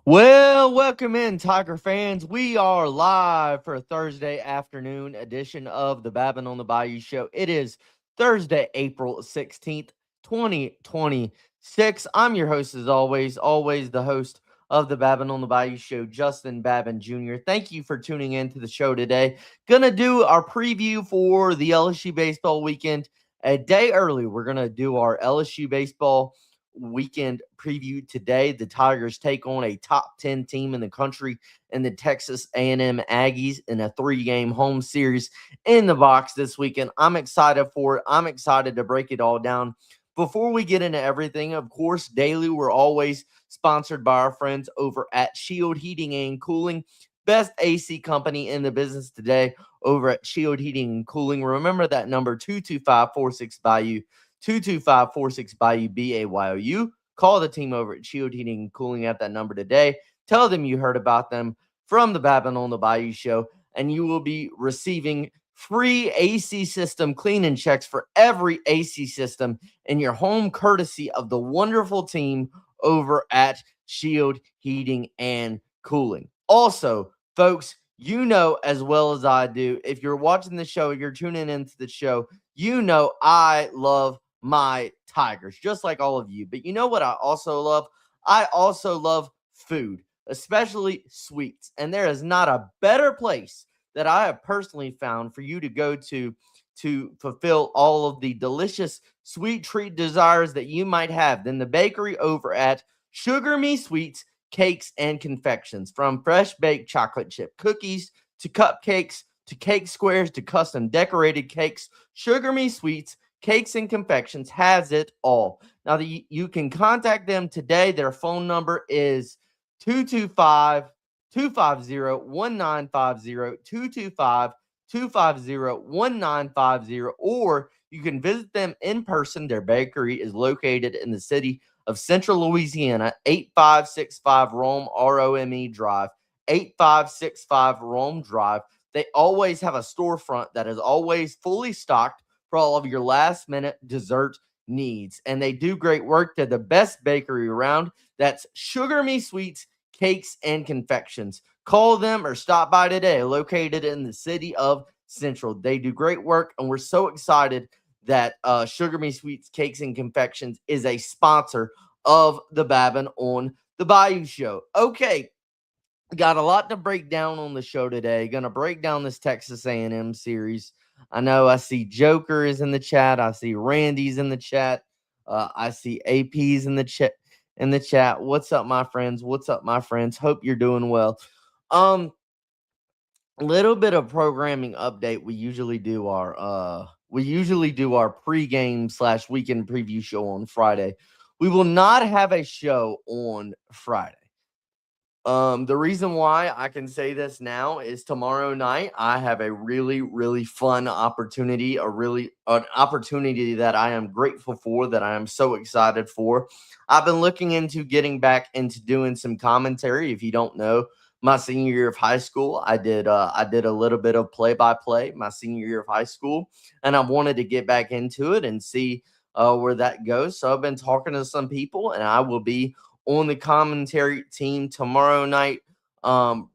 Well, welcome in, Tiger fans. We are live for a Thursday afternoon edition of the Babin on the Bayou show. It is Thursday, April 16th, 2026. I'm your host, as always the host of the Babin on the Bayou show, Justin Babin Jr. Thank you for tuning in to the show today. Gonna do our preview for the LSU baseball weekend a day early. We're gonna do our LSU baseball weekend preview today. The Tigers take on a top 10 team in the country in the Texas A&M Aggies in a 3-game home series in the box this weekend. I'm excited for it. I'm excited to break it all down. Before we get into everything, of course, daily, we're always sponsored by our friends over at Shield Heating and Cooling. Best AC company in the business today over at Shield Heating and Cooling. Remember that number 22546 Bayou 22546 Bayou BAYOU. Call the team over at Shield Heating and Cooling at that number today. Tell them you heard about them from the Babin on the Bayou show, and you will be receiving free AC system cleaning checks for every AC system in your home, courtesy of the wonderful team over at Shield Heating and Cooling. Also, folks, you know as well as I do, if you're watching the show, you're tuning into the show, you know I love my Tigers, just like all of you. But you know what I also love? I also love food, especially sweets. And there is not a better place that I have personally found for you to go to fulfill all of the delicious sweet treat desires that you might have than the bakery over at Sugar Me Sweets Cakes and Confections. From fresh baked chocolate chip cookies to cupcakes to cake squares to custom decorated cakes, Sugar Me Sweets Cakes and Confections has it all. Now, you can contact them today. Their phone number is 225 250 1950, 225 250 1950, or you can visit them in person. Their bakery is located in the city of Central Louisiana, 8565 Rome, ROME Drive, 8565 Rome Drive. They always have a storefront that is always fully stocked for all of your last minute dessert needs. And they do great work. They're the best bakery around. That's Sugar Me Sweets, Cakes, and Confections. Call them or stop by today, located in the city of Central. They do great work, and we're so excited that Sugar Me Sweets, Cakes, and Confections is a sponsor of the Babin on the Bayou show. Okay, got a lot to break down on the show today. Going to break down this Texas A&M series. I know I see Joker is in the chat. I see Randy's in the chat. I see AP's in the chat. What's up, my friends? What's up, my friends? Hope you're doing well. Um, little bit of programming update. We usually do our pregame / weekend preview show on Friday. We will not have a show on Friday. The reason why I can say this now is tomorrow night I have a really, really fun opportunity, an opportunity that I am grateful for, that I am so excited for. I've been looking into getting back into doing some commentary. If you don't know, my senior year of high school, I did a little bit of play by play my senior year of high school, and I wanted to get back into it and see where that goes. So I've been talking to some people, and I will be on the commentary team tomorrow night,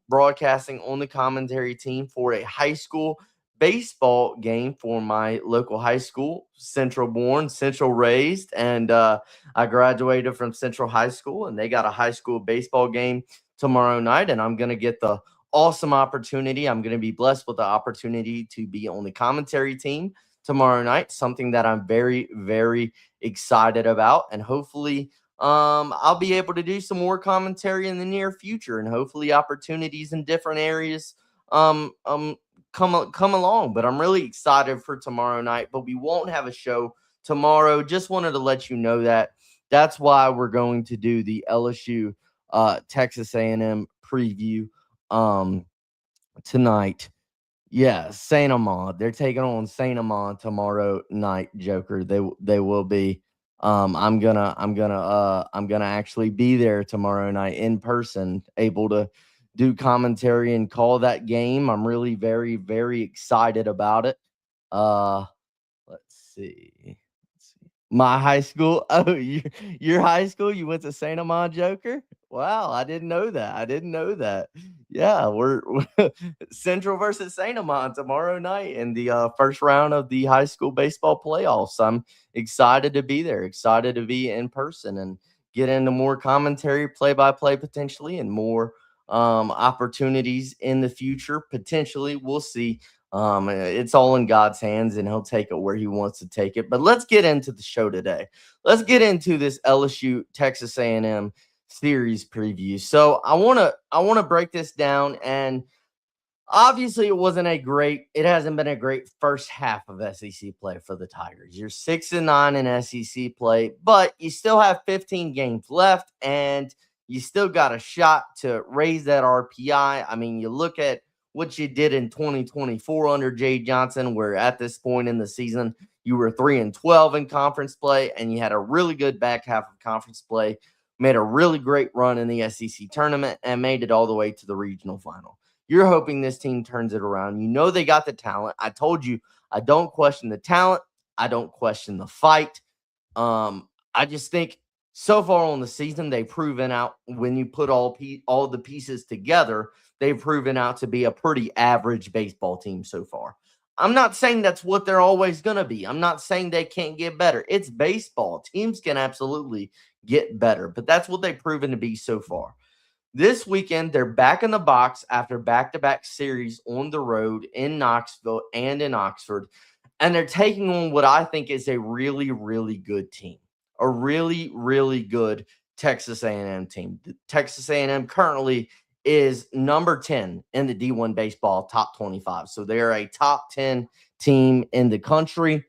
broadcasting on the commentary team for a high school baseball game for my local high school, Central born, Central raised, and I graduated from Central High School, and they got a high school baseball game tomorrow night, and I'm going to get the awesome opportunity. I'm going to be blessed with the opportunity to be on the commentary team tomorrow night, something that I'm very, very excited about, and hopefully I'll be able to do some more commentary in the near future, and hopefully opportunities in different areas um um come along. But I'm really excited for tomorrow night. But we won't have a show tomorrow. Just wanted to let you know that that's why we're going to do the LSU Texas A&M preview um tonight. Yeah, Saint Amand. They're taking on Saint Amand tomorrow night, Joker. They will be. I'm gonna actually be there tomorrow night in person, able to do commentary and call that game. I'm really very, very excited about it. Uh let's see. My high school? Oh, your high school? You went to Saint Amand Joker? Wow, I didn't know that. I didn't know that. Yeah, we're Central versus Saint Amand tomorrow night in the first round of the high school baseball playoffs. I'm excited to be there, excited to be in person and get into more commentary, play by play potentially, and more opportunities in the future. Potentially, we'll see. It's all in God's hands, and He'll take it where He wants to take it. But let's get into the show today. Let's get into this LSU Texas A&M series preview. So I want to break this down, and obviously it hasn't been a great first half of SEC play for the Tigers. You're 6-9 in SEC play, but you still have 15 games left, and you still got a shot to raise that RPI. I mean, you look at what you did in 2024 under Jay Johnson, where at this point in the season you were 3-12 in conference play, and you had a really good back half of conference play, made a really great run in the SEC tournament, and made it all the way to the regional final. You're hoping this team turns it around. You know they got the talent. I told you I don't question the talent. I don't question the fight. I just think so far on the season they've proven out when you put all the pieces together, they've proven out to be a pretty average baseball team so far. I'm not saying that's what they're always going to be. I'm not saying they can't get better. It's baseball. Teams can absolutely get better, but that's what they've proven to be so far. This weekend, they're back in the box after back-to-back series on the road in Knoxville and in Oxford, and they're taking on what I think is a really, really good team, a really, really good Texas A&M team. The Texas A&M currently is number 10 in the D1 baseball top 25, so they're a top 10 team in the country.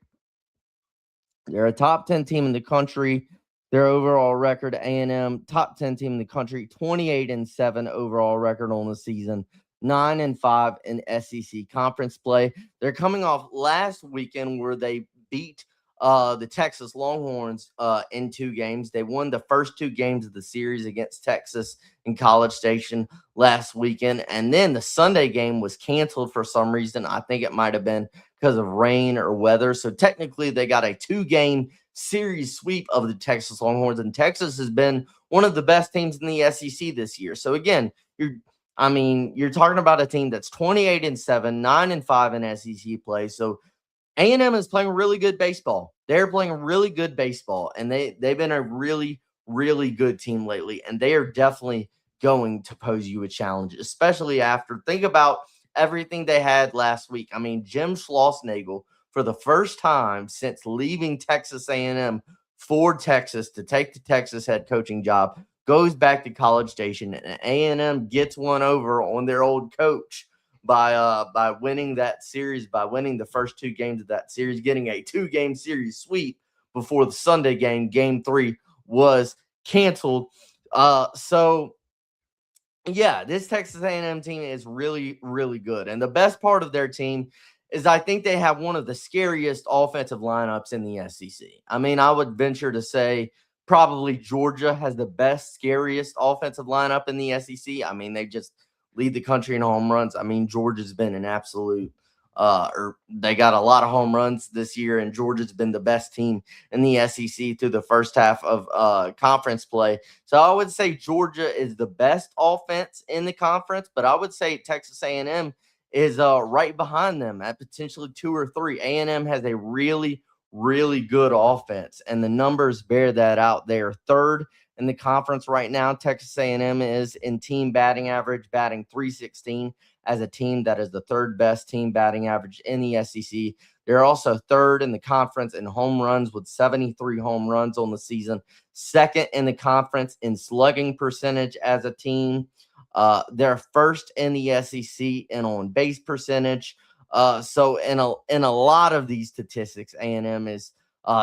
They're a top 10 team in the country. Their overall record, A&M, top 10 team in the country, 28-7 overall record on the season, 9-5 in SEC conference play. They're coming off last weekend where they beat the Texas Longhorns in 2 games. They won the first 2 games of the series against Texas in College Station last weekend. And then the Sunday game was canceled for some reason. I think it might have been because of rain or weather. So technically, they got a 2-game series sweep of the Texas Longhorns, and Texas has been one of the best teams in the SEC this year. So again, you're talking about a team that's 28-7, 9-5 in SEC play. So A&M is playing really good baseball. They're playing really good baseball, and they've been a really, really good team lately, and they are definitely going to pose you a challenge, especially after think about everything they had last week. I mean, Jim Schlossnagle, for the first time since leaving Texas A&M for Texas to take the Texas head coaching job, goes back to College Station, and A&M gets one over on their old coach by winning that series, by winning the first 2 games of that series, getting a 2-game series sweep before the Sunday game, Game 3, was canceled. So yeah, this Texas A&M team is really, really good. And the best part of their team is I think they have one of the scariest offensive lineups in the SEC. I mean, I would venture to say probably Georgia has the best, scariest offensive lineup in the SEC. I mean, they just lead the country in home runs. I mean, Georgia's been an absolute or they got a lot of home runs this year, and Georgia's been the best team in the SEC through the first half of conference play. So I would say Georgia is the best offense in the conference, but I would say Texas A&M is right behind them at potentially 2 or 3. A&M has a really, really good offense, and the numbers bear that out. They are third in the conference right now. Texas A&M is in team batting average, batting .316 as a team that is the third best team batting average in the SEC. They're also third in the conference in home runs with 73 home runs on the season, second in the conference in slugging percentage as a team. They're first in the SEC in on base percentage. So in a lot of these statistics, A&M is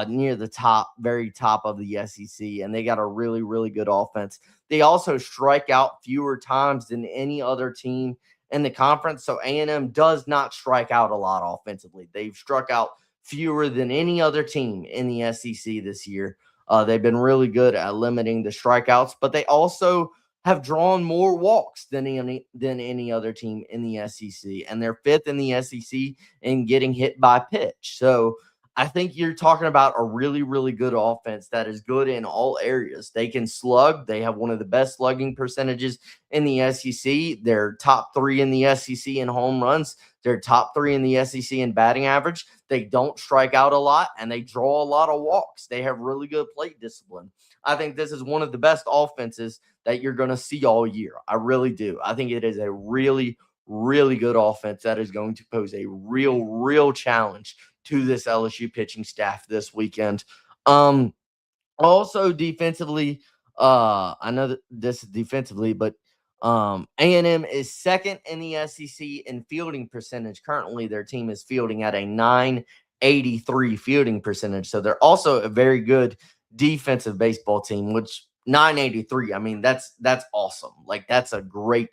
near the top, very top of the SEC, and they got a really, really good offense. They also strike out fewer times than any other team in the conference. So A&M does not strike out a lot offensively. They've struck out fewer than any other team in the SEC this year. They've been really good at limiting the strikeouts, but they also have drawn more walks than any other team in the SEC, and they're fifth in the SEC in getting hit by pitch. So I think you're talking about a really, really good offense that is good in all areas. They can slug. They have one of the best slugging percentages in the SEC. They're top three in the SEC in home runs. They're top three in the SEC in batting average. They don't strike out a lot, and they draw a lot of walks. They have really good plate discipline. I think this is one of the best offenses that you're going to see all year. I really do. I think it is a really, really good offense that is going to pose a real, real challenge to this LSU pitching staff this weekend. Also defensively, I know that this is defensively, but A&M is second in the SEC in fielding percentage. Currently, their team is fielding at a 983 fielding percentage. So they're also a very good defensive baseball team, which 983, I mean, that's awesome. Like that's a great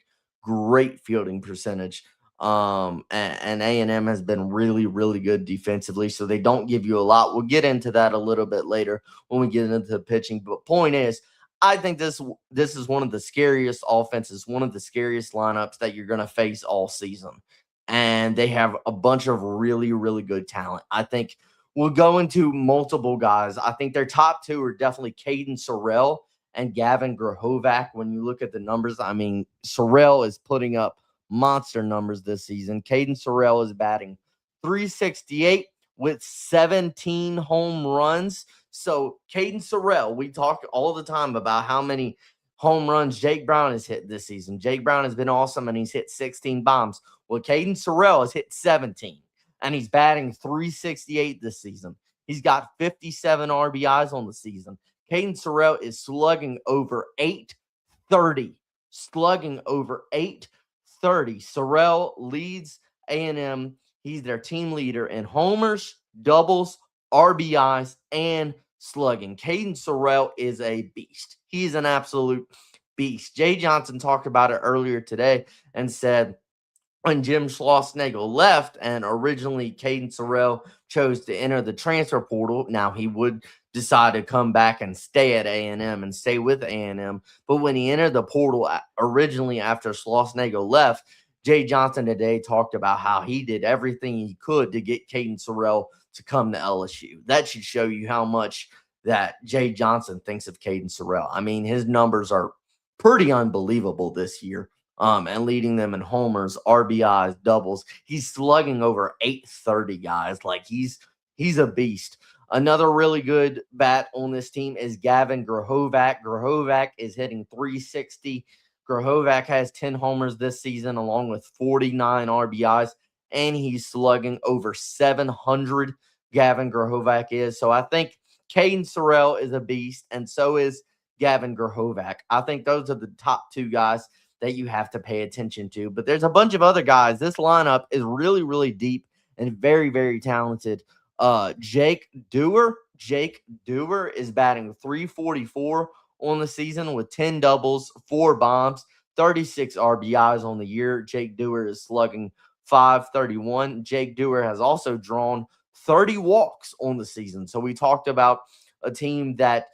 fielding percentage. And A&M has been really, really good defensively, so they don't give you a lot. We'll get into that a little bit later when we get into the pitching. But point is, I think this is one of the scariest offenses, one of the scariest lineups that you're going to face all season. And they have a bunch of really, really good talent. I think we'll go into multiple guys. I think their top two are definitely Caden Sorrell and Gavin Grahovac. When you look at the numbers, I mean, Sorrell is putting up monster numbers this season. Caden Sorrell is batting 368 with 17 home runs. So Caden Sorrell, we talk all the time about how many home runs Jake Brown has hit this season. Jake Brown has been awesome, and he's hit 16 bombs. Well, Caden Sorrell has hit 17, and he's batting 368 this season. He's got 57 RBIs on the season. Caden Sorrell is slugging over 830. Slugging over 830. Sorrell leads A&M. He's their team leader in homers, doubles, RBIs, and slugging. Caden Sorrell is a beast. He's an absolute beast. Jay Johnson talked about it earlier today and said when Jim Schlossnagle left and originally Caden Sorrell chose to enter the transfer portal, now he would decide to come back and stay at A&M and stay with A&M. But when he entered the portal originally after Schlossnagle left, Jay Johnson today talked about how he did everything he could to get Caden Sorrell to come to LSU. That should show you how much that Jay Johnson thinks of Caden Sorrell. I mean, his numbers are pretty unbelievable this year. And leading them in homers, RBIs, doubles. He's slugging over 830 guys. Like he's a beast. Another really good bat on this team is Gavin Grahovac. Grahovac is hitting 360. Grahovac has 10 homers this season along with 49 RBIs, and he's slugging over 700. Gavin Grahovac is. So I think Caden Sorrell is a beast, and so is Gavin Grahovac. I think those are the top two guys that you have to pay attention to. But there's a bunch of other guys. This lineup is really, really deep and very, very talented. Jake Dewar is batting 344 on the season with 10 doubles, 4 bombs, 36 RBIs on the year. Jake Dewar is slugging 531. Jake Dewar has also drawn 30 walks on the season. So we talked about a team that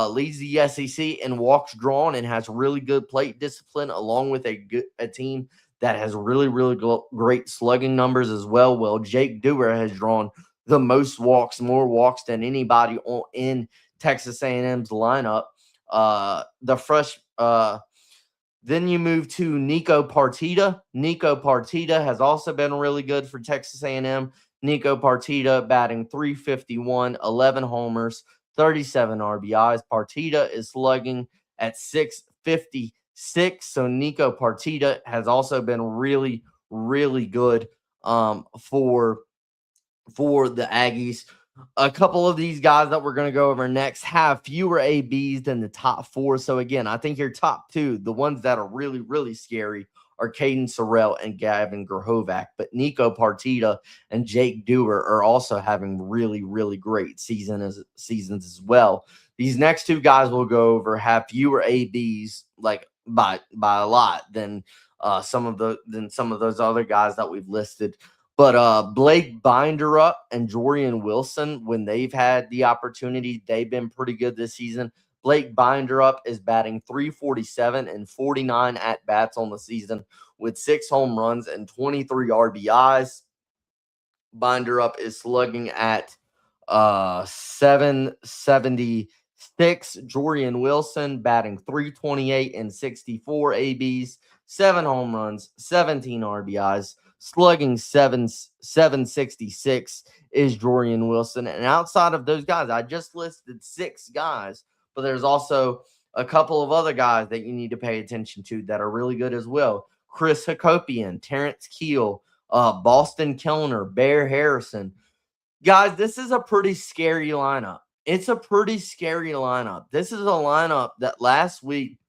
leads the SEC in walks drawn and has really good plate discipline, along with a team that has really, really great slugging numbers as well. Well, Jake Dewar has drawn the most walks, more walks than anybody in Texas A&M's lineup. Then you move to Nico Partita. Nico Partita has also been really good for Texas A&M. Nico Partita batting 351, 11 homers, 37 RBIs. Partita is slugging at 656. So Nico Partita has also been really, really good for the Aggies. A couple of these guys that we're going to go over next have fewer ABs than the top 4. So again, I think your top 2, the ones that are really, really scary, are Caden Sorrell and Gavin Grahovac. But Nico Partita and Jake Dewar are also having really, really great seasons as well. These next 2 guys we'll go over have fewer ABs, like by a lot, than some of those other guys that we've listed. But Blake Binderup and Jorian Wilson, when they've had the opportunity, they've been pretty good this season. Blake Binderup is batting 347 and 49 at-bats on the season with 6 home runs and 23 RBIs. Binderup is slugging at 776. Jordan Wilson batting 328 and 64 ABs, 7 home runs, 17 RBIs, slugging 766 is Jordan Wilson. And outside of those guys, I just listed 6 guys, but there's also a couple of other guys that you need to pay attention to that are really good as well. Chris Hakopian, Terrence Keel, Boston Kellner, Bear Harrison. Guys, this is a pretty scary lineup. It's a pretty scary lineup. This is a lineup that last week,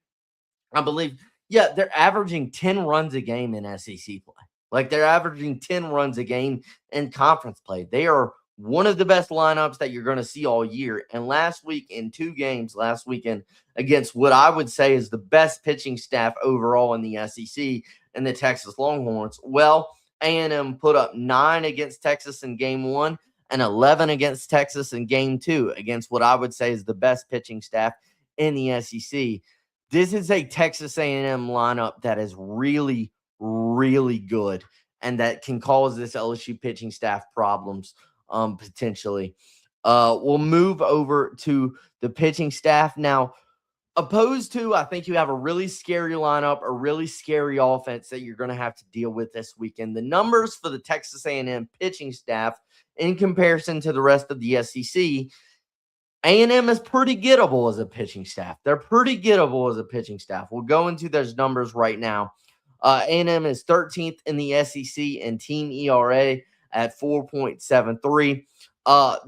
I believe, they're averaging 10 runs a game in SEC play. Like, they're averaging 10 runs a game in conference play. They are one of the best lineups that you're going to see all year. And last week in 2 games, last weekend, against what I would say is the best pitching staff overall in the SEC and the Texas Longhorns, well, A&M put up 9 against Texas in game 1 and 11 against Texas in game 2 against what I would say is the best pitching staff in the SEC. This is a Texas A&M lineup that is really, really good and that can cause this LSU pitching staff problems potentially. We'll move over to the pitching staff now. Opposed to, I think you have a really scary lineup, a really scary offense that you're going to have to deal with this weekend. The numbers for the Texas A&M pitching staff in comparison to the rest of the SEC, A&M is pretty gettable as a pitching staff. They're pretty gettable as a pitching staff. We'll go into those numbers right now. A&M is 13th in the SEC in team ERA at 4.73.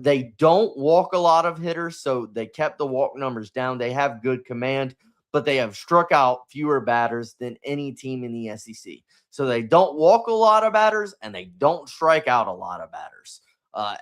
They don't walk a lot of hitters, so they kept the walk numbers down. They have good command, but they have struck out fewer batters than any team in the SEC. So they don't walk a lot of batters, and they don't strike out a lot of batters.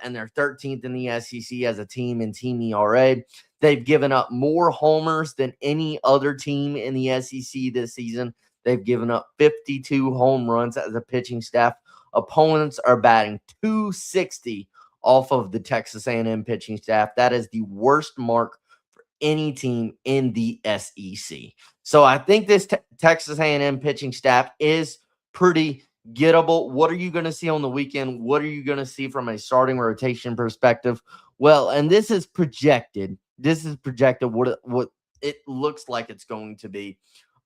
And they're 13th in the SEC as a team in team ERA. They've given up more homers than any other team in the SEC this season. They've given up 52 home runs as a pitching staff. Opponents are batting .260 off of the Texas A&M pitching staff. That is the worst mark for any team in the SEC. So I think this Texas A&M pitching staff is pretty gettable. What are you going to see on the weekend? What are you going to see from a starting rotation perspective? Well, and this is projected. This is projected what it looks like it's going to be.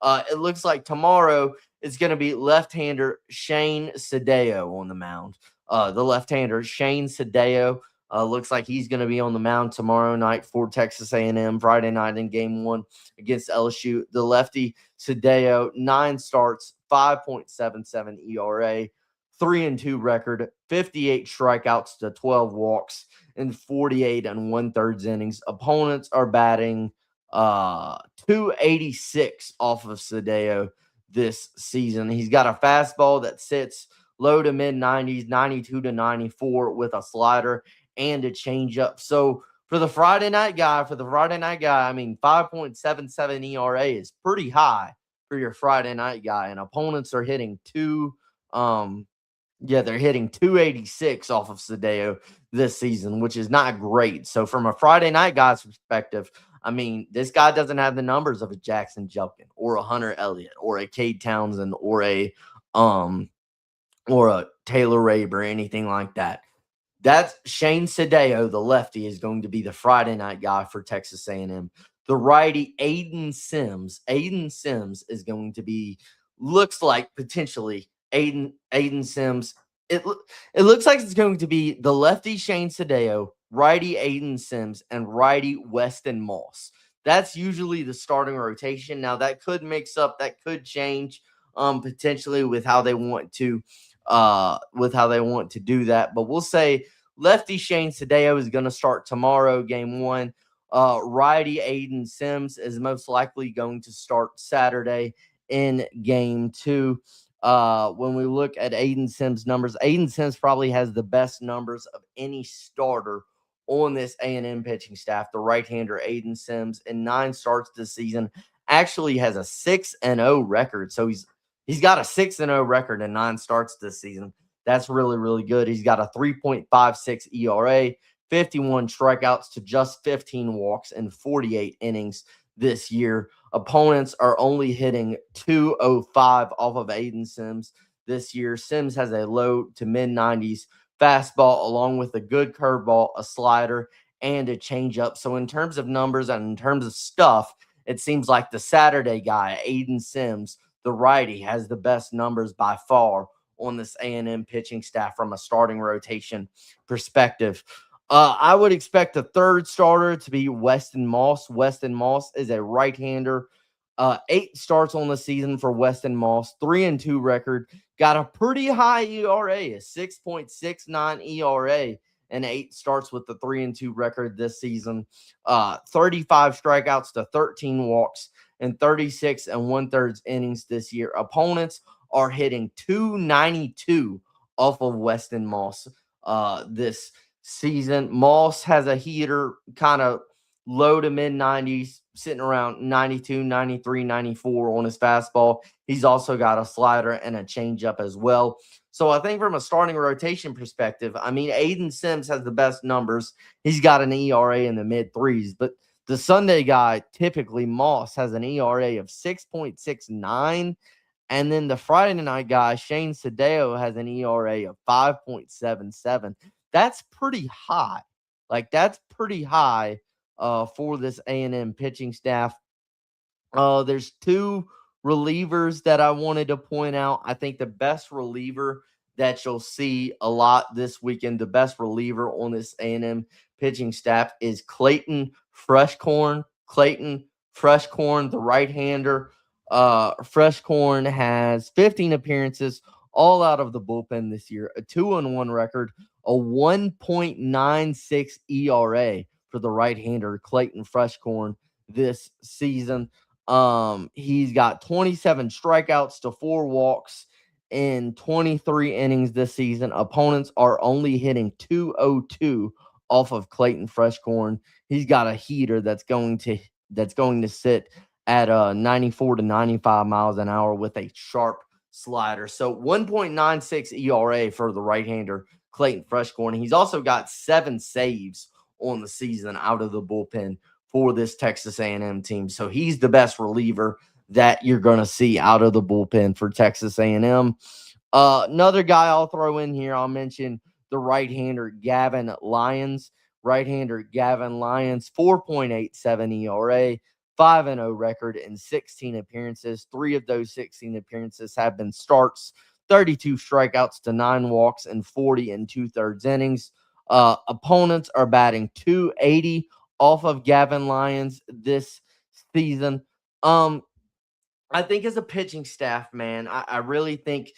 It looks like tomorrow is going to be left-hander Shane Sadeo on the mound. The left-hander Shane Sadeo looks like he's going to be on the mound tomorrow night for Texas A&M, Friday night in game 1 against LSU. The lefty Sadeo, 9 starts, 5.77 ERA, 3-2 record, 58 strikeouts to 12 walks, and 48 1/3 innings. Opponents are batting .286 off of Sadeo this season. He's got a fastball that sits low to mid 90s, 92 to 94 with a slider and a changeup. So for the Friday night guy, I mean, 5.77 ERA is pretty high for your Friday night guy. And opponents are hitting they're hitting .286 off of Sadeo this season, which is not great. So from a Friday night guy's perspective, I mean, this guy doesn't have the numbers of a Jackson Jelkin or a Hunter Elliott or a Cade Townsend or a Taylor Rabe or anything like that. That's Shane Sadeo, the lefty, is going to be the Friday night guy for Texas A&M. The righty, Aiden Sims. Aiden Sims is going to be, looks like potentially Aiden Sims. It looks like it's going to be the lefty Shane Sadeo, righty Aiden Sims, and righty Weston Moss. That's usually the starting rotation. Now that could mix up, that could change potentially with how they want to do that. But we'll say lefty Shane Sadeo is going to start tomorrow, game 1. Righty Aiden Sims is most likely going to start Saturday in game 2. When we look at Aiden Sims' numbers, Aiden Sims probably has the best numbers of any starter on this A&M pitching staff. The right-hander Aiden Sims, in 9 starts this season, actually has a 6-0 record. So he's got a 6-0 record in 9 starts this season. That's really, really good. He's got a 3.56 ERA, 51 strikeouts to just 15 walks and 48 innings this year. Opponents are only hitting .205 off of Aiden Sims this year. Sims has a low to mid 90s fastball, along with a good curveball, a slider, and a changeup. So in terms of numbers and in terms of stuff, it seems like the Saturday guy, Aiden Sims, the righty, has the best numbers by far on this A&M pitching staff from a starting rotation perspective. I would expect the third starter to be Weston Moss. Weston Moss is a right-hander. 8 starts on the season for Weston Moss, 3-2 record. Got a pretty high ERA, a 6.69 ERA, and 8 starts with the 3-2 record this season. 35 strikeouts to 13 walks and 36 1/3 innings this year. Opponents are hitting 292 off of Weston Moss this season. Moss has a heater, kind of low to mid 90s, sitting around 92, 93, 94 on his fastball. He's also got a slider and a changeup as well. So I think from a starting rotation perspective, I mean, Aiden Sims has the best numbers. He's got an ERA in the mid threes, but the Sunday guy, typically Moss, has an ERA of 6.69. And then the Friday night guy, Shane Sadeo, has an ERA of 5.77. That's pretty high. That's pretty high for this A&M pitching staff. There's 2 relievers that I wanted to point out. I think the best reliever that you'll see a lot this weekend, the best reliever on this A&M pitching staff is Clayton Freshcorn. Clayton Freshcorn, the right-hander. Freshcorn has 15 appearances, all out of the bullpen this year, a 2-1 record, a 1.96 ERA for the right-hander Clayton Freshcorn this season. He's got 27 strikeouts to 4 walks in 23 innings this season. Opponents are only hitting 202 off of Clayton Freshcorn. He's got a heater that's going to sit at 94 to 95 miles an hour with a sharp slider. So 1.96 ERA for the right-hander Clayton Freshcorn. He's also got 7 saves on the season out of the bullpen for this Texas A&M team. So he's the best reliever that you're going to see out of the bullpen for Texas A&M. Another guy I'll throw in here, I'll mention the right-hander Gavin Lyons. Right-hander Gavin Lyons, 4.87 ERA, 5-0 record in 16 appearances. 3 of those 16 appearances have been starts, 32 strikeouts to 9 walks and 40 2/3 innings. Opponents are batting 280 off of Gavin Lyons this season. I think as a pitching staff, man, I really think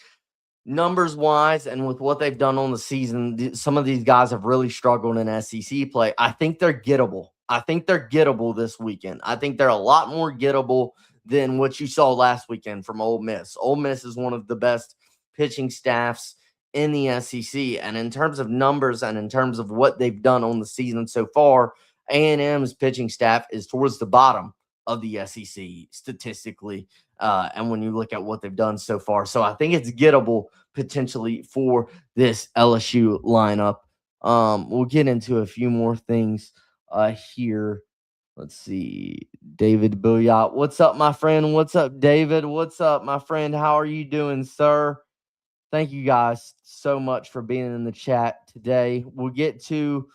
numbers wise and with what they've done on the season, some of these guys have really struggled in SEC play. I think they're gettable. I think they're gettable this weekend. I think they're a lot more gettable than what you saw last weekend from Ole Miss. Ole Miss is one of the best pitching staffs in the SEC. And in terms of numbers and in terms of what they've done on the season so far, A&M's pitching staff is towards the bottom of the SEC statistically. And when you look at what they've done so far. So I think it's gettable potentially for this LSU lineup. We'll get into a few more things here. Let's see. David Bouillot. What's up, my friend? What's up, David? What's up, my friend? How are you doing, sir? Thank you guys so much for being in the chat today. We'll get to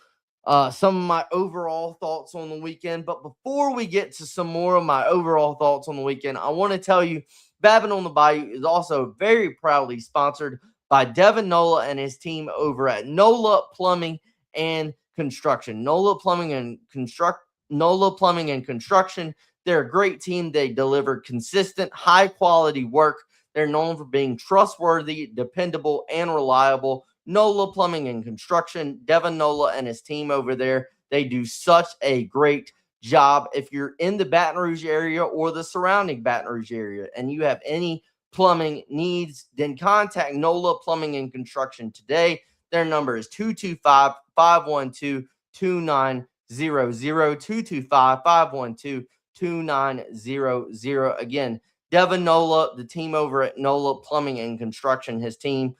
some of my overall thoughts on the weekend. But before we get to some more of my overall thoughts on the weekend, I want to tell you, Babin on the Bayou is also very proudly sponsored by Devin Nola and his team over at Nola Plumbing and Construction. Nola Plumbing and Construction. They're a great team. They deliver consistent, high-quality work. They're known for being trustworthy, dependable, and reliable. Nola Plumbing and Construction, Devin Nola and his team over there, they do such a great job. If you're in the Baton Rouge area or the surrounding Baton Rouge area and you have any plumbing needs, then contact Nola Plumbing and Construction today. Their number is 225-512-2900, 225-512-2900. Again, Devin Nola, the team over at Nola Plumbing and Construction, his team,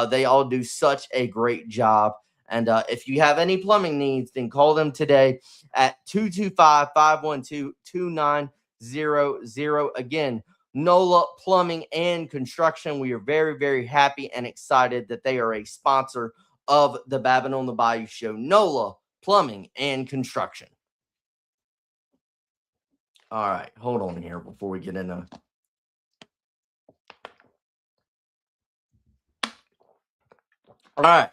they all do such a great job. And if you have any plumbing needs, then call them today at 225-512-2900. Again, Nola Plumbing and Construction. We are very, very happy and excited that they are a sponsor of the Babin on the Bayou show, NOLA Plumbing and Construction. All right, hold on here before we get into. All right.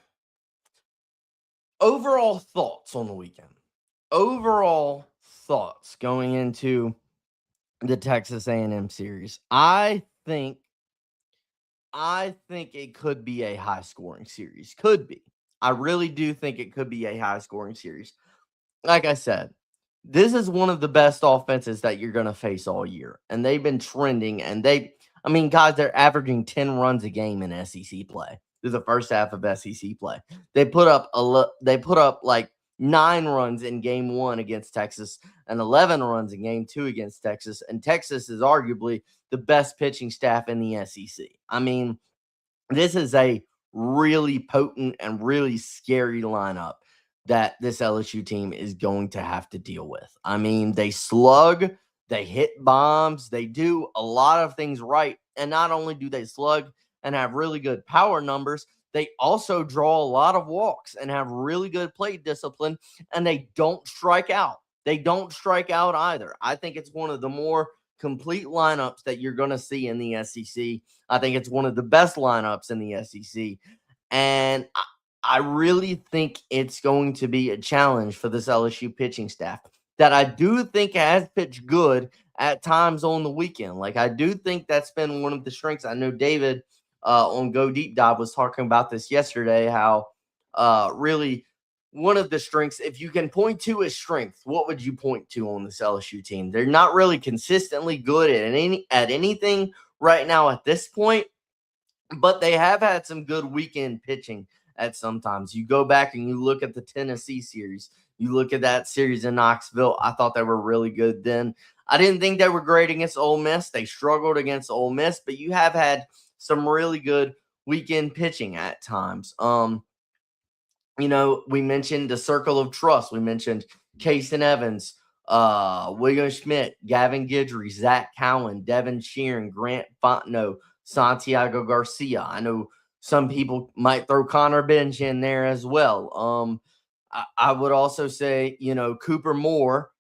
Overall thoughts on the weekend. Overall thoughts going into the Texas A&M series. I think it could be a high-scoring series. Could be. I really do think it could be a high-scoring series. Like I said, this is one of the best offenses that you're going to face all year. And they've been trending. And guys, they're averaging 10 runs a game in SEC play through the first half of SEC play. They put up like 9 runs in game 1 against Texas and 11 runs in game 2 against Texas. And Texas is arguably the best pitching staff in the SEC. I mean, this is a really potent and really scary lineup that this LSU team is going to have to deal with. I mean, they slug, they hit bombs, they do a lot of things right. And not only do they slug and have really good power numbers, they also draw a lot of walks and have really good plate discipline, and they don't strike out. They don't strike out either. I think it's one of the more complete lineups that you're going to see in the SEC. I think it's one of the best lineups in the SEC. And I really think it's going to be a challenge for this LSU pitching staff that I do think has pitched good at times on the weekend. Like, I do think that's been one of the strengths. I know David on Go Deep Dive was talking about this yesterday, how really one of the strengths, if you can point to a strength, what would you point to on this LSU team? They're not really consistently good at anything right now at this point, but they have had some good weekend pitching at sometimes. You go back and you look at the Tennessee series. You look at that series in Knoxville. I thought they were really good then. I didn't think they were great against Ole Miss. They struggled against Ole Miss, but you have had some really good weekend pitching at times. We mentioned the circle of trust. We mentioned Kason Evans, William Schmidt, Gavin Guidry, Zach Cowan, Devin Sheeran, Grant Fontenot, Santiago Garcia. I know some people might throw Connor Bench in there as well. I would also say, Cooper Moore.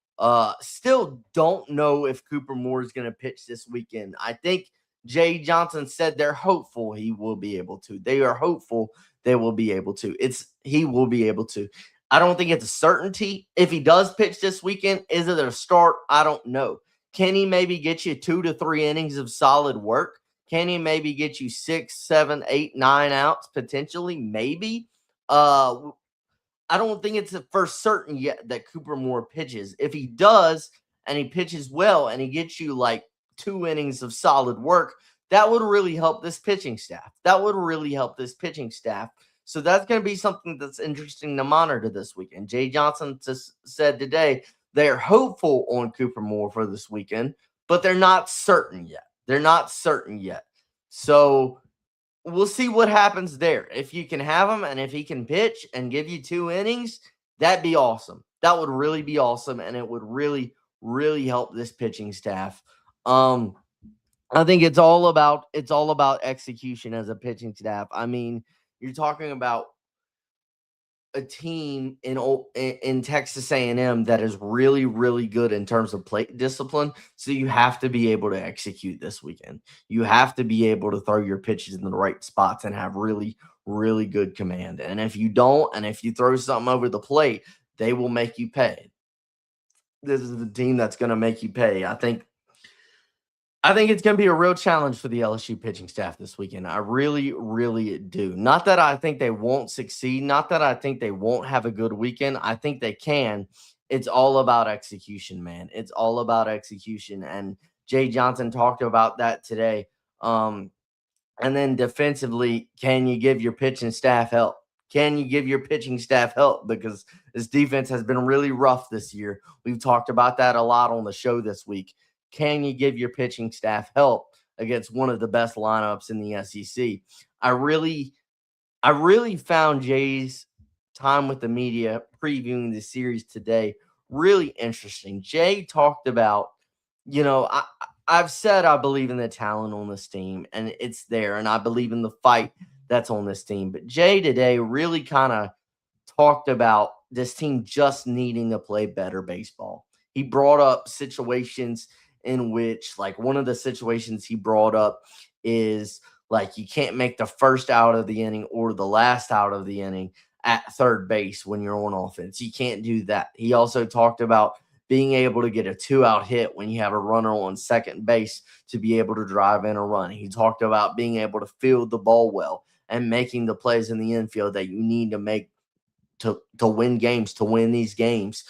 Still don't know if Cooper Moore is going to pitch this weekend. I think Jay Johnson said they're hopeful he will be able to. They are hopeful they will be able to. He will be able to. I don't think it's a certainty. If he does pitch this weekend, is it a start? I don't know. Can he maybe get you 2 to 3 innings of solid work? Can he maybe get you 6, 7, 8, 9 outs potentially? Maybe. I don't think it's for certain yet that Cooper Moore pitches. If he does and he pitches well and he gets you like 2 innings of solid work, that would really help this pitching staff. So that's going to be something that's interesting to monitor this weekend. Jay Johnson just said today they're hopeful on Cooper Moore for this weekend, but they're not certain yet. So we'll see what happens there. If you can have him and if he can pitch and give you 2 innings, that'd be awesome. That would really be awesome, and it would really, really help this pitching staff. I think it's all about execution as a pitching staff. I mean, you're talking about a team in Texas A&M that is really, really good in terms of plate discipline. So you have to be able to execute this weekend. You have to be able to throw your pitches in the right spots and have really, really good command. And if you don't, and if you throw something over the plate, they will make you pay. This is the team that's going to make you pay. I think it's going to be a real challenge for the LSU pitching staff this weekend. I really, really do. Not that I think they won't succeed. Not that I think they won't have a good weekend. I think they can. It's all about execution, man. It's all about execution. And Jay Johnson talked about that today. And then defensively, can you give your pitching staff help? Can you give your pitching staff help? Because this defense has been really rough this year. We've talked about that a lot on the show this week. Can you give your pitching staff help against one of the best lineups in the SEC? I really found Jay's time with the media previewing the series today really interesting. Jay talked about, I've said I believe in the talent on this team, and it's there, and I believe in the fight that's on this team. But Jay today really kind of talked about this team just needing to play better baseball. He brought up situations in which, like, one of the situations he brought up is like you can't make the first out of the inning or the last out of the inning at third base when you're on offense. You can't do that. He also talked about being able to get a 2-out hit when you have a runner on second base to be able to drive in a run. He talked about being able to field the ball well and making the plays in the infield that you need to make to win games, to win these games.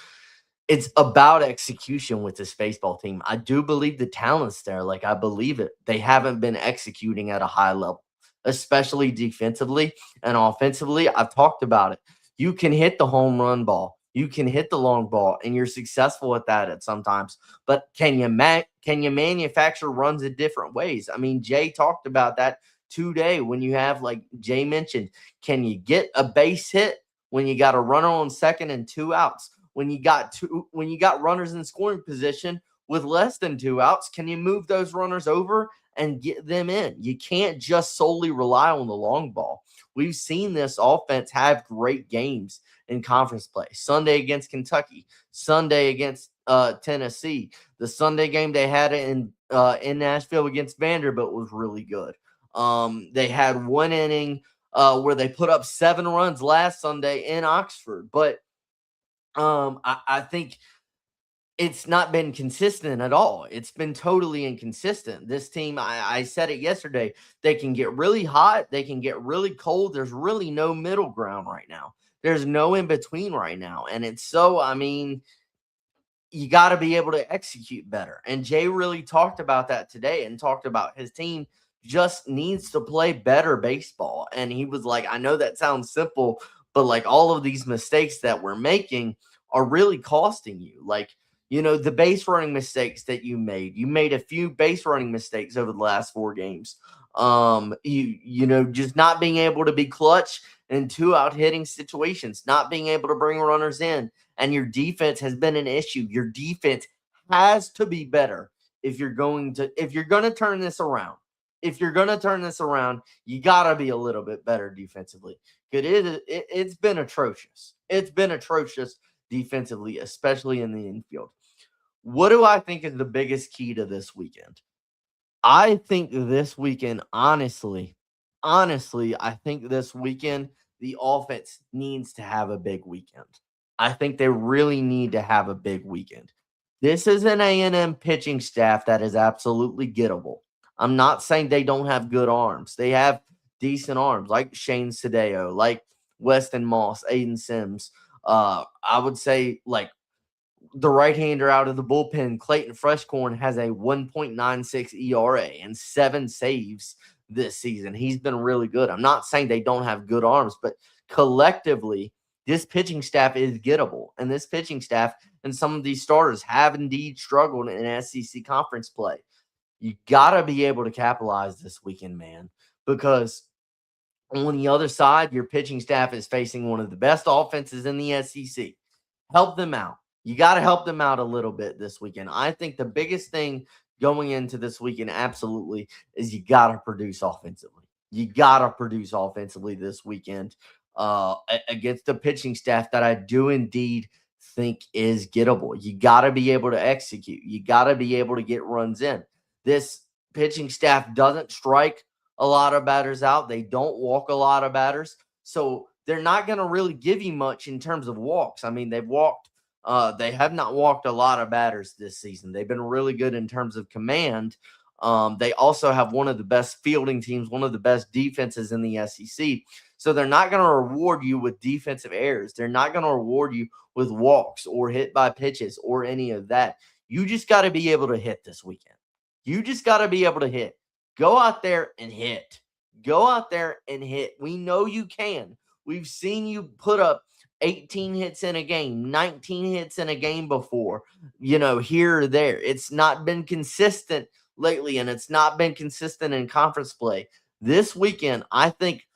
It's about execution with this baseball team. I do believe the talent's there. Like, I believe it. They haven't been executing at a high level, especially defensively and offensively. I've talked about it. You can hit the home run ball. You can hit the long ball, and you're successful at that at sometimes. But can you manufacture runs in different ways? I mean, Jay talked about that today when you have, like Jay mentioned, can you get a base hit when you got a runner on second and 2 outs? When you got runners in scoring position with less than 2 outs, can you move those runners over and get them in? You can't just solely rely on the long ball. We've seen this offense have great games in conference play. Sunday against Kentucky, Sunday against Tennessee. The Sunday game they had in Nashville against Vanderbilt was really good. They had one inning where they put up 7 runs last Sunday in Oxford, but I think it's not been consistent at all. It's been totally inconsistent. This team, I said it yesterday, they can get really hot, they can get really cold. There's really no middle ground right now. There's no in between right now. And it's so, I mean, you got to be able to execute better. And Jay really talked about that today and talked about his team just needs to play better baseball. And he was like, I know that sounds simple, but like all of these mistakes that we're making are really costing you. Like, you know, the base running mistakes that you made a few base running mistakes over the last 4 games. You know, just not being able to be clutch in 2-out hitting situations, not being able to bring runners in, and your defense has been an issue. Your defense has to be better if you're going to turn this around. If you're going to turn this around, you got to be a little bit better defensively. It's been atrocious. It's been atrocious defensively, especially in the infield. What do I think is the biggest key to this weekend? I think this weekend, honestly, I think this weekend the offense needs to have a big weekend. I think they really need to have a big weekend. This is an A&M pitching staff that is absolutely gettable. I'm not saying they don't have good arms. They have decent arms, like Shane Sadeo, like Weston Moss, Aiden Sims. I would say, like, the right-hander out of the bullpen, Clayton Freshcorn, has a 1.96 ERA and 7 saves this season. He's been really good. I'm not saying they don't have good arms, but collectively, this pitching staff is gettable. And this pitching staff and some of these starters have indeed struggled in SEC conference play. You got to be able to capitalize this weekend, man, because on the other side, your pitching staff is facing one of the best offenses in the SEC. Help them out. You got to help them out a little bit this weekend. I think the biggest thing going into this weekend, absolutely, is you got to produce offensively. You got to produce offensively this weekend against the pitching staff that I do indeed think is gettable. You got to be able to execute. You got to be able to get runs in. This pitching staff doesn't strike a lot of batters out. They don't walk a lot of batters. So they're not going to really give you much in terms of walks. I mean, they have not walked a lot of batters this season. They've been really good in terms of command. They also have one of the best fielding teams, one of the best defenses in the SEC. So they're not going to reward you with defensive errors. They're not going to reward you with walks or hit by pitches or any of that. You just got to be able to hit this weekend. You just got to be able to hit. Go out there and hit. Go out there and hit. We know you can. We've seen you put up 18 hits in a game, 19 hits in a game before, you know, here or there. It's not been consistent lately, and it's not been consistent in conference play. This weekend, I think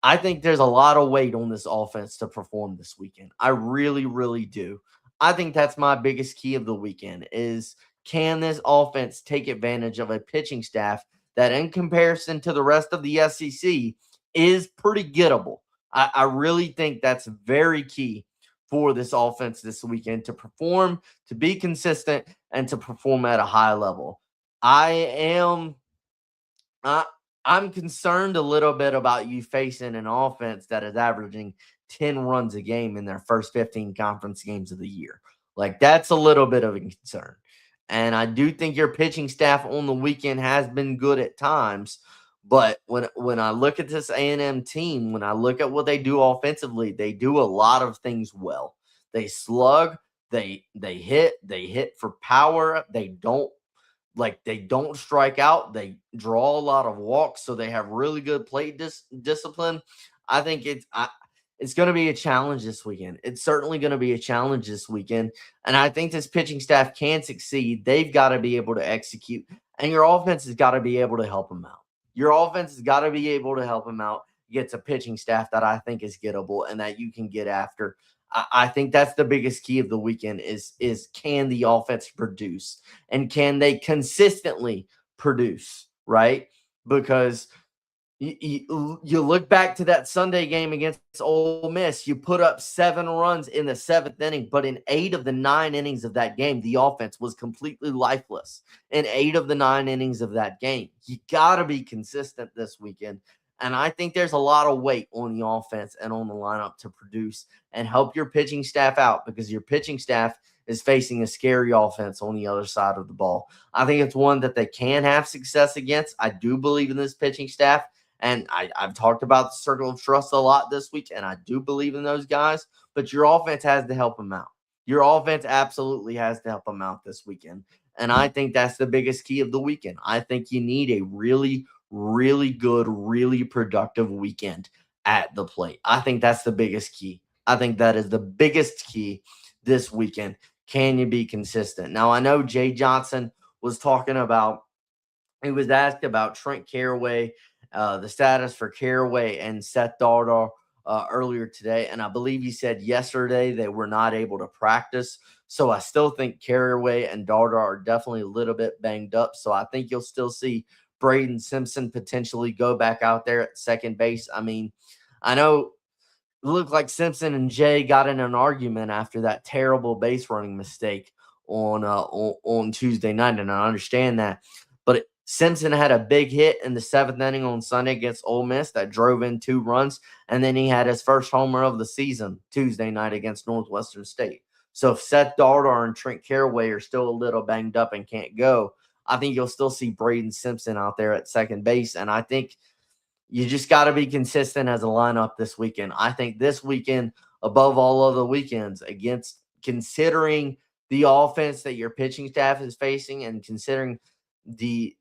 there's a lot of weight on this offense to perform this weekend. I really, really do. I think that's my biggest key of the weekend is, can this offense take advantage of a pitching staff that, in comparison to the rest of the SEC, is pretty gettable. I really think that's very key for this offense this weekend to perform, to be consistent, and to perform at a high level. I am I, I'm concerned a little bit about you facing an offense that is averaging 10 runs a game in their first 15 conference games of the year. Like, that's a little bit of a concern. And I do think your pitching staff on the weekend has been good at times. But when I look at this A&M team, when I look at what they do offensively, they do a lot of things well. They slug, they hit for power, they don't strike out. They draw a lot of walks, so they have really good plate discipline. I think it's going to be a challenge this weekend. It's certainly going to be a challenge this weekend, and I think this pitching staff can succeed. They've got to be able to execute, and your offense has got to be able to help them out. Your offense has got to be able to help them out. Gets a pitching staff that I think is gettable and that you can get after. I think that's the biggest key of the weekend is can the offense produce and can they consistently produce, right? Because you look back to that Sunday game against Ole Miss. You put up 7 runs in the 7th inning, but in 8 of the 9 innings of that game, the offense was completely lifeless. In 8 of the 9 innings of that game, you got to be consistent this weekend. And I think there's a lot of weight on the offense and on the lineup to produce and help your pitching staff out because your pitching staff is facing a scary offense on the other side of the ball. I think it's one that they can have success against. I do believe in this pitching staff. And I've talked about the circle of trust a lot this week, and I do believe in those guys, but your offense has to help them out. Your offense absolutely has to help them out this weekend. And I think that's the biggest key of the weekend. I think you need a really, really good, really productive weekend at the plate. I think that's the biggest key. I think that is the biggest key this weekend. Can you be consistent? Now, I know Jay Johnson was talking about, he was asked about Trent Caraway, the status for Caraway and Seth Darder earlier today. And I believe he said yesterday they were not able to practice. So I still think Caraway and Darder are definitely a little bit banged up. So I think you'll still see Braden Simpson potentially go back out there at second base. I mean, I know it looked like Simpson and Jay got in an argument after that terrible base running mistake on Tuesday night, and I understand that. But Simpson had a big hit in the 7th inning on Sunday against Ole Miss that drove in 2 runs, and then he had his first homer of the season Tuesday night against Northwestern State. So if Seth Darder and Trent Caraway are still a little banged up and can't go, I think you'll still see Braden Simpson out there at second base, and I think you just got to be consistent as a lineup this weekend. I think this weekend, above all other weekends, against considering the offense that your pitching staff is facing and considering the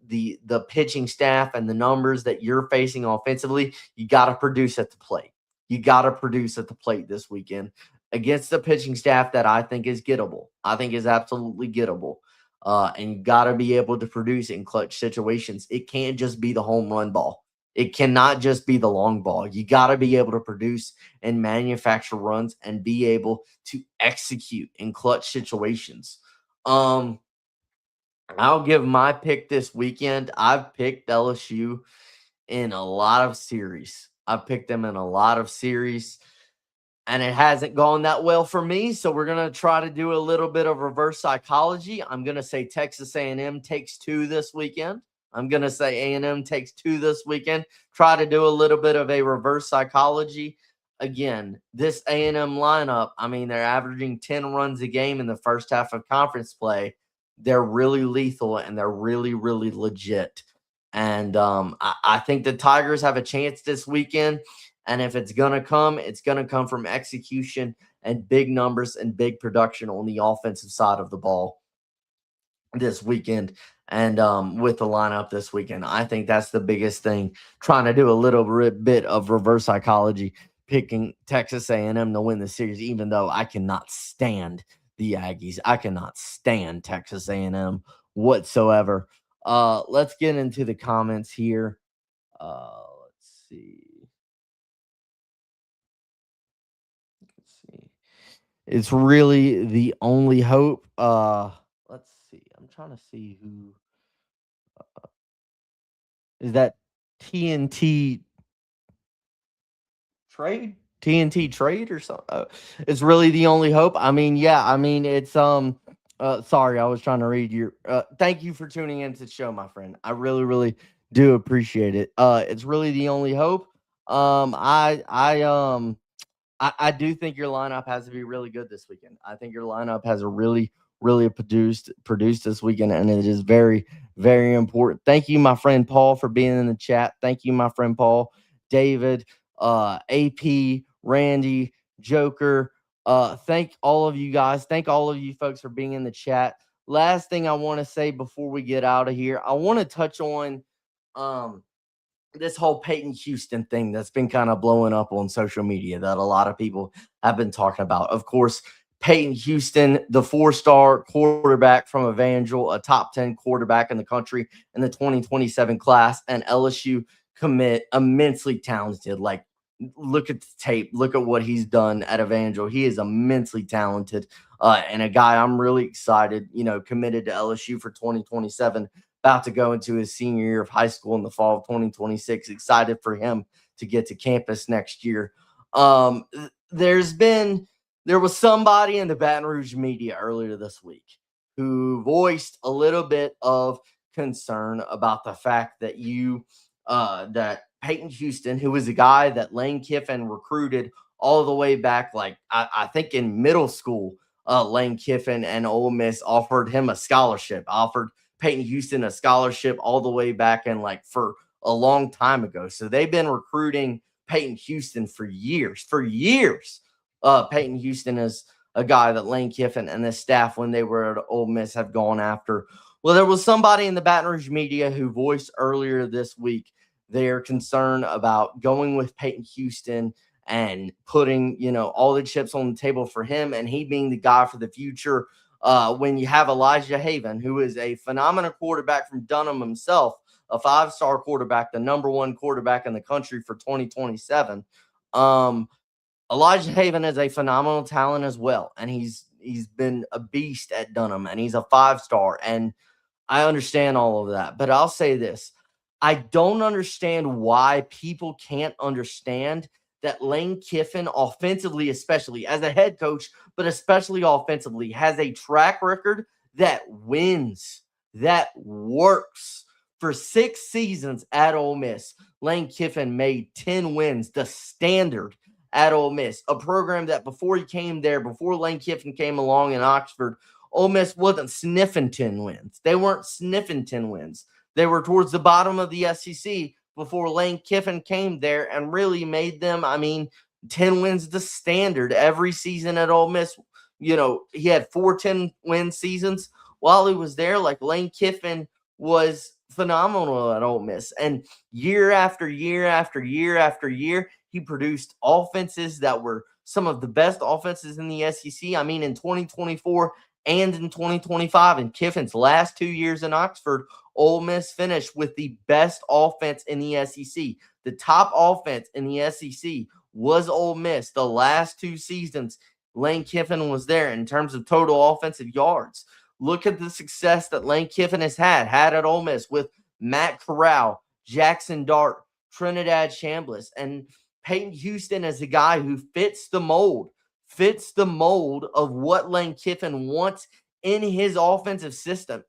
pitching staff and the numbers that you're facing offensively, you got to produce at the plate. You got to produce at the plate this weekend against the pitching staff that I think is gettable. I think is absolutely gettable. And you got to be able to produce in clutch situations. It can't just be the home run ball. It cannot just be the long ball. You got to be able to produce and manufacture runs and be able to execute in clutch situations. I'll give my pick this weekend. I've picked LSU in a lot of series. I've picked them in a lot of series, and it hasn't gone that well for me. So we're gonna try to do a little bit of reverse psychology. I'm gonna say Texas A&M takes 2 this weekend. I'm gonna say A&M takes 2 this weekend. Try to do a little bit of a reverse psychology. Again, this A&M lineup, I mean, they're averaging 10 runs a game in the first half of conference play. They're really lethal and they're really, really legit. And I think the Tigers have a chance this weekend. And if it's going to come from execution and big numbers and big production on the offensive side of the ball this weekend. And with the lineup this weekend, I think that's the biggest thing. Trying to do a little bit of reverse psychology, picking Texas A&M to win the series, even though I cannot stand the Aggies. I cannot stand Texas A&M whatsoever. Let's get into the comments here. Let's see. It's really the only hope. Let's see. I'm trying to see who is that TNT trade, TNT trade or something. It's really the only hope. I mean, yeah, I mean, it's sorry, I was trying to read your thank you for tuning into the show, my friend. I really, really do appreciate it. It's really the only hope. I do think your lineup has to be really good this weekend. I think your lineup has a really, really produced this weekend, and it is very, very important. Thank you, my friend Paul, for being in the chat. Thank you, my friend Paul, David, AP, Randy, Joker. Thank all of you guys. Thank all of you folks for being in the chat. Last thing I want to say before we get out of here, I want to touch on this whole Peyton Houston thing that's been kind of blowing up on social media that a lot of people have been talking about. Of course, Peyton Houston, the 4-star quarterback from Evangel, a top 10 quarterback in the country in the 2027 class, and LSU commit, immensely talented. Like, look at the tape. Look at what he's done at Evangel. He is immensely talented and a guy I'm really excited, committed to LSU for 2027, about to go into his senior year of high school in the fall of 2026. Excited for him to get to campus next year. There was somebody in the Baton Rouge media earlier this week who voiced a little bit of concern about the fact that that Peyton Houston, who was a guy that Lane Kiffin recruited all the way back, like I think in middle school, Lane Kiffin and Ole Miss offered him a scholarship, offered Peyton Houston a scholarship all the way back in for a long time ago. So they've been recruiting Peyton Houston for years. For years, Peyton Houston is a guy that Lane Kiffin and the staff, when they were at Ole Miss, have gone after. Well, there was somebody in the Baton Rouge media who voiced earlier this week their concern about going with Peyton Houston and putting, all the chips on the table for him and he being the guy for the future. When you have Elijah Haven, who is a phenomenal quarterback from Dunham himself, a 5-star quarterback, the number 1 quarterback in the country for 2027. Elijah Haven is a phenomenal talent as well, and he's been a beast at Dunham, and he's a 5-star, and I understand all of that. But I'll say this. I don't understand why people can't understand that Lane Kiffin, offensively, especially as a head coach, but especially offensively, has a track record that wins, that works. For 6 seasons at Ole Miss, Lane Kiffin made 10 wins, the standard at Ole Miss, a program that before he came there, before Lane Kiffin came along in Oxford, Ole Miss wasn't sniffing 10 wins. They weren't sniffing 10 wins. They were towards the bottom of the SEC before Lane Kiffin came there and really made them, 10 wins the standard every season at Ole Miss. He had 4 10-win seasons while he was there. Like, Lane Kiffin was phenomenal at Ole Miss. And year after year after year after year, he produced offenses that were some of the best offenses in the SEC. In 2024 and in 2025, in Kiffin's last 2 years in Oxford, Ole Miss finished with the best offense in the SEC. The top offense in the SEC was Ole Miss. The last 2 seasons, Lane Kiffin was there in terms of total offensive yards. Look at the success that Lane Kiffin has had at Ole Miss with Matt Corral, Jackson Dart, Trinidad Chambliss, and Peyton Houston is a guy who fits the mold of what Lane Kiffin wants in his offensive system,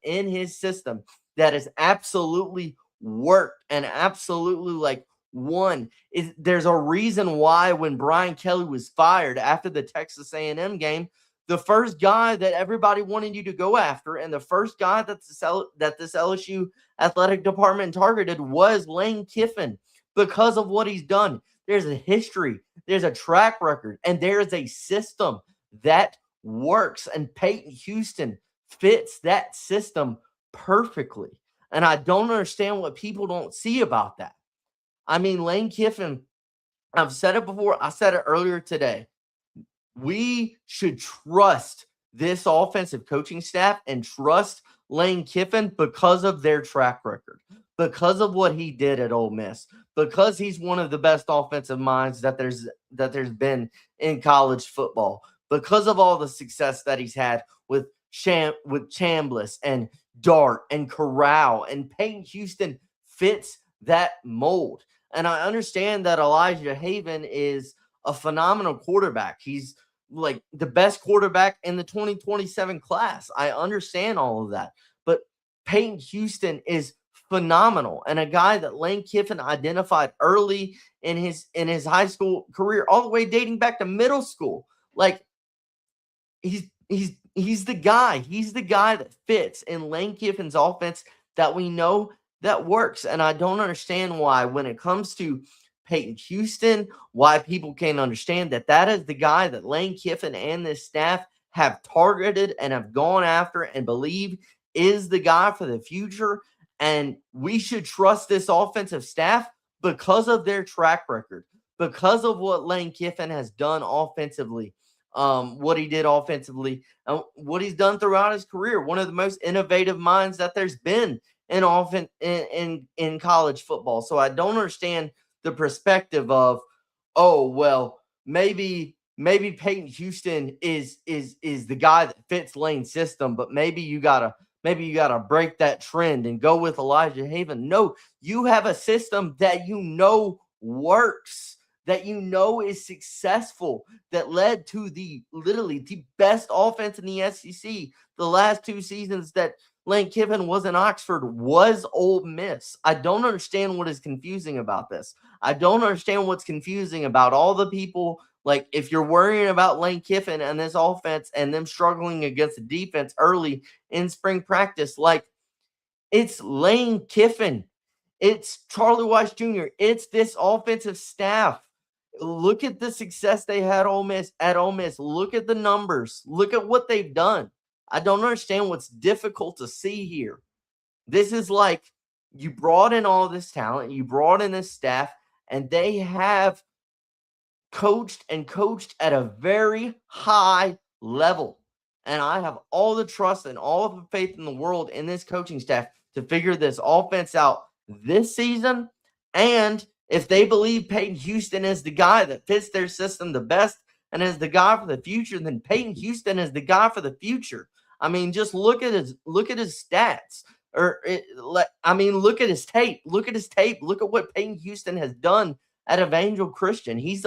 that has absolutely worked and absolutely won. There's a reason why when Brian Kelly was fired after the Texas A&M game, the first guy that everybody wanted you to go after and the first guy that this LSU athletic department targeted was Lane Kiffin because of what he's done. There's a history, there's a track record, and there is a system that works. And Peyton Houston fits that system perfectly. And I don't understand what people don't see about that. Lane Kiffin, I've said it before, I said it earlier today. We should trust this offensive coaching staff and trust Lane Kiffin because of their track record, because of what he did at Ole Miss, because he's one of the best offensive minds that there's been in college football, because of all the success that he's had with Chambliss and Dart and Corral, and Peyton Houston fits that mold. And I understand that Elijah Haven is a phenomenal quarterback. He's like the best quarterback in the 2027 class. I understand all of that. But Peyton Houston is phenomenal, and a guy that Lane Kiffin identified early in his high school career, all the way dating back to middle school. Like he's the guy. He's the guy that fits in Lane Kiffin's offense that we know that works. And I don't understand why, when it comes to Peyton Houston, why people can't understand that is the guy that Lane Kiffin and this staff have targeted and have gone after and believe is the guy for the future. And we should trust this offensive staff because of their track record, because of what Lane Kiffin has done offensively, what he did offensively, what he's done throughout his career. One of the most innovative minds that there's been in college football. So I don't understand the perspective of, oh, well, maybe Peyton Houston is the guy that fits Lane's system, but maybe you gotta break that trend and go with Elijah Haven. No, you have a system that you know works, that you know is successful, that led to literally the best offense in the SEC the last 2 seasons that Lane Kiffin was in Oxford, was Ole Miss. I don't understand what is confusing about this. I don't understand what's confusing about all the people. Like, if you're worrying about Lane Kiffin and this offense and them struggling against the defense early in spring practice, like, it's Lane Kiffin. It's Charlie Weiss Jr. It's this offensive staff. Look at the success they had at Ole Miss. Look at the numbers. Look at what they've done. I don't understand what's difficult to see here. This is like, you brought in all this talent, you brought in this staff, and they have coached at a very high level. And I have all the trust and all of the faith in the world in this coaching staff to figure this offense out this season. And if they believe Peyton Houston is the guy that fits their system the best and is the guy for the future, then Peyton Houston is the guy for the future. I mean, just look at his stats. Look at his tape. Look at his tape. Look at what Peyton Houston has done at Evangel Christian. He's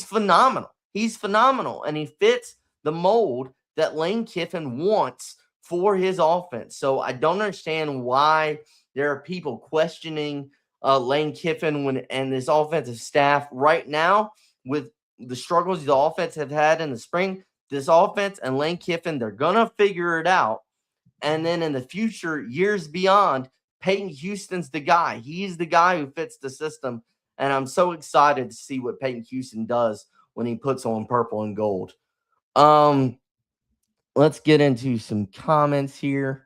phenomenal. He's phenomenal, and he fits the mold that Lane Kiffin wants for his offense. So I don't understand why there are people questioning Lane Kiffin and this offensive staff right now with the struggles the offense have had in the spring. This offense and Lane Kiffin, they're going to figure it out. And then in the future, years beyond, Peyton Houston's the guy. He's the guy who fits the system. And I'm so excited to see what Peyton Houston does when he puts on purple and gold. Let's get into some comments here.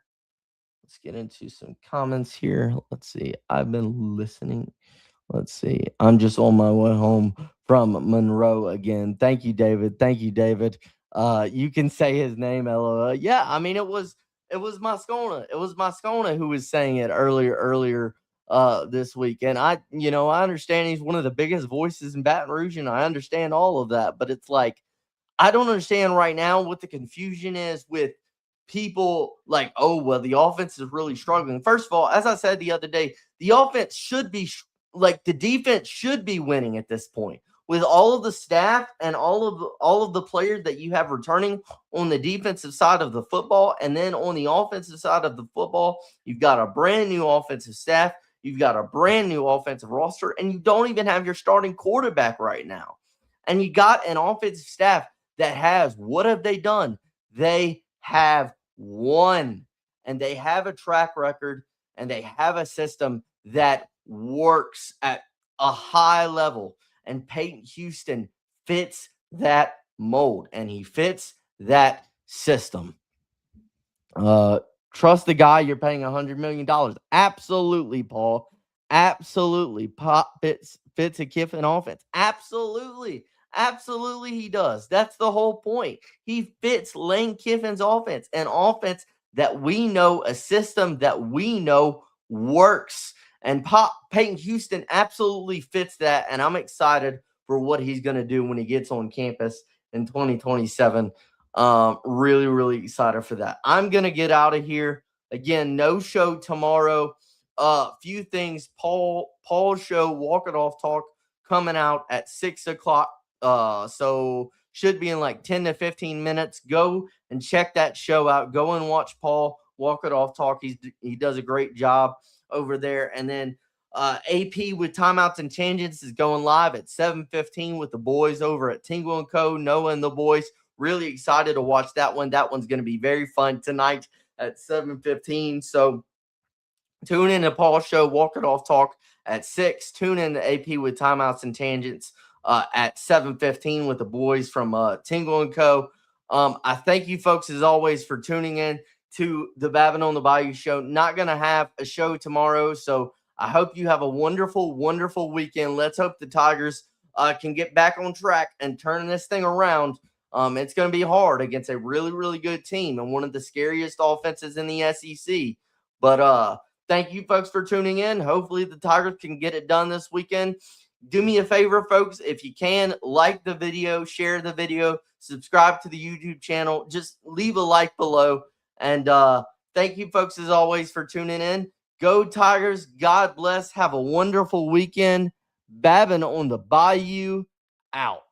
Let's see. I've been listening. Let's see. I'm just on my way home from Monroe again. Thank you, David. You can say his name, LOL. Yeah, I mean, it was Moscona. It was Moscona who was saying it earlier this week. And I understand he's one of the biggest voices in Baton Rouge, and I understand all of that. But it's like, I don't understand right now what the confusion is with people like, oh, well, the offense is really struggling. First of all, as I said the other day, the offense should be the defense should be winning at this point. With all of the staff and all of the players that you have returning on the defensive side of the football, and then on the offensive side of the football, you've got a brand new offensive staff, you've got a brand new offensive roster, and you don't even have your starting quarterback right now. And you got an offensive staff that has, what have they done? They have won, and they have a track record, and they have a system that works at a high level. And Peyton Houston fits that mold, and he fits that system. Trust the guy you're paying $100 million. Absolutely, Paul. Absolutely. Pop fits a Kiffin offense. Absolutely he does. That's the whole point. He fits Lane Kiffin's offense, an offense that we know, a system that we know works. And Peyton Houston absolutely fits that, and I'm excited for what he's going to do when he gets on campus in 2027. Really excited for that. I'm going to get out of here. Again, no show tomorrow. few things. Paul's show, Walk It Off Talk, coming out at 6 o'clock. So should be in like 10 to 15 minutes. Go and check that show out. Go and watch Paul Walk It Off Talk. He does a great job over there. And then AP with Timeouts and Tangents is going live at 7:15 with the boys over at Tingle & Co. Noah and the boys. Really excited to watch that one. That one's going to be very fun tonight at 7:15. So tune in to Paul's show, Walk It Off Talk, at 6. Tune in to AP with Timeouts and Tangents at 7:15 with the boys from Tingle & Co. I thank you folks, as always, for tuning in to the Babin on the Bayou show. Not going to have a show tomorrow, so I hope you have a wonderful, wonderful weekend. Let's hope the Tigers can get back on track and turn this thing around. It's going to be hard against a really, really good team and one of the scariest offenses in the SEC. But thank you, folks, for tuning in. Hopefully the Tigers can get it done this weekend. Do me a favor, folks, if you can, like the video, share the video, subscribe to the YouTube channel. Just leave a like below. And thank you, folks, as always, for tuning in. Go Tigers. God bless. Have a wonderful weekend. Babin on the Bayou out.